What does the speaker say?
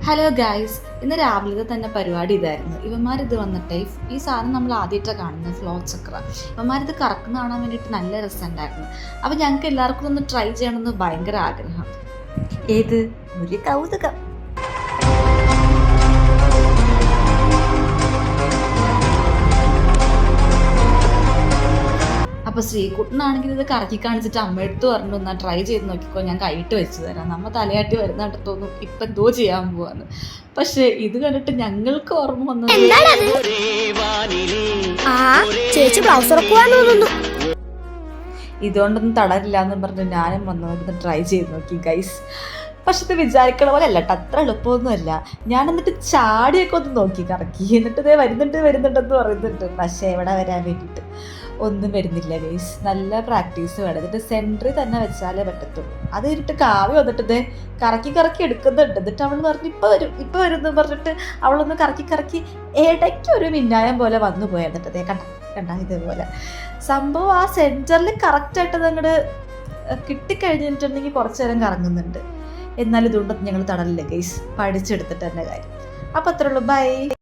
Hello guys, ഇന്ന് രാവിലത്തെ തന്നെ പരിപാടി ഇതായിരുന്നു. ഇവന്മാരിത് വന്നിട്ട് ഈ സാധനം നമ്മൾ ആദ്യമായിട്ടാണ് കാണുന്നത്, ഫ്ലോ ചക്ര. ഇവന്മാരിത് കറക്കുന്ന കാണാൻ വേണ്ടിയിട്ട് നല്ല രസമുണ്ടായിരുന്നു. അപ്പോൾ ഞങ്ങൾക്ക് എല്ലാവർക്കും ഒന്ന് ട്രൈ ചെയ്യണമെന്ന് ഭയങ്കര ആഗ്രഹം. ഏത് ഒരു കൗതുകം. അപ്പോൾ ശ്രീകുട്ടനാണെങ്കിൽ ഇത് കറക്കി കാണിച്ചിട്ട് അമ്മയെടുത്ത് പറഞ്ഞു, എന്നാൽ ട്രൈ ചെയ്ത് നോക്കിക്കോ, ഞാൻ കൈയിട്ട് വെച്ച് തരാം. നമ്മൾ തലയാട്ടി വരുന്നതായിട്ട് തോന്നും ഇപ്പം എന്തോ ചെയ്യാൻ പോവാന്ന്. പക്ഷെ ഇത് കണ്ടിട്ട് ഞങ്ങൾക്ക് ഓർമ്മ വന്നത് ഇതുകൊണ്ടൊന്നും തളരില്ല എന്ന് പറഞ്ഞ് ഞാനും വന്നു ട്രൈ ചെയ്ത് നോക്കി ഗൈസ്. പക്ഷെ ഇത് വിചാരിക്കണ പോലെ അല്ല കേട്ടോ, അത്ര എളുപ്പമൊന്നുമല്ല. ഞാൻ എന്നിട്ട് ചാടിയൊക്കെ ഒന്ന് നോക്കി കറക്കി, എന്നിട്ട് ഇതേ വരുന്നുണ്ടെന്ന് പറയുന്നുണ്ട്. പക്ഷേ എവിടെ വരാൻ വേണ്ടിയിട്ട് ഒന്നും വരുന്നില്ല ഗൈസ്. നല്ല പ്രാക്ടീസ് വേണം. എന്നിട്ട് സെൻറ്ററിൽ തന്നെ വെച്ചാലേ പറ്റത്തുള്ളൂ. അത് കഴിഞ്ഞിട്ട് കാവ്യ വന്നിട്ട് ഇതേ കറക്കി എടുക്കുന്നുണ്ട്. എന്നിട്ട് അവൾ പറഞ്ഞു ഇപ്പം വരും എന്ന് പറഞ്ഞിട്ട് അവളൊന്ന് കറക്കി ഇടയ്ക്ക് ഒരു മിന്നായം പോലെ വന്നു പോയി. എന്നിട്ട് ഇതേ കണ്ട ഇതേപോലെ സംഭവം ആ സെൻറ്ററിൽ കറക്റ്റായിട്ട് അങ്ങോട്ട് കിട്ടിക്കഴിഞ്ഞിട്ടുണ്ടെങ്കിൽ കുറച്ച് നേരം കറങ്ങുന്നുണ്ട്. എന്നാലും ഇതുകൊണ്ടൊന്നും ഞങ്ങൾ തടലില്ല ഗൈസ്, പഠിച്ചെടുത്തിട്ട് തന്നെ കാര്യം. അപ്പം അത്രേ ഉള്ളൂ, ബൈ.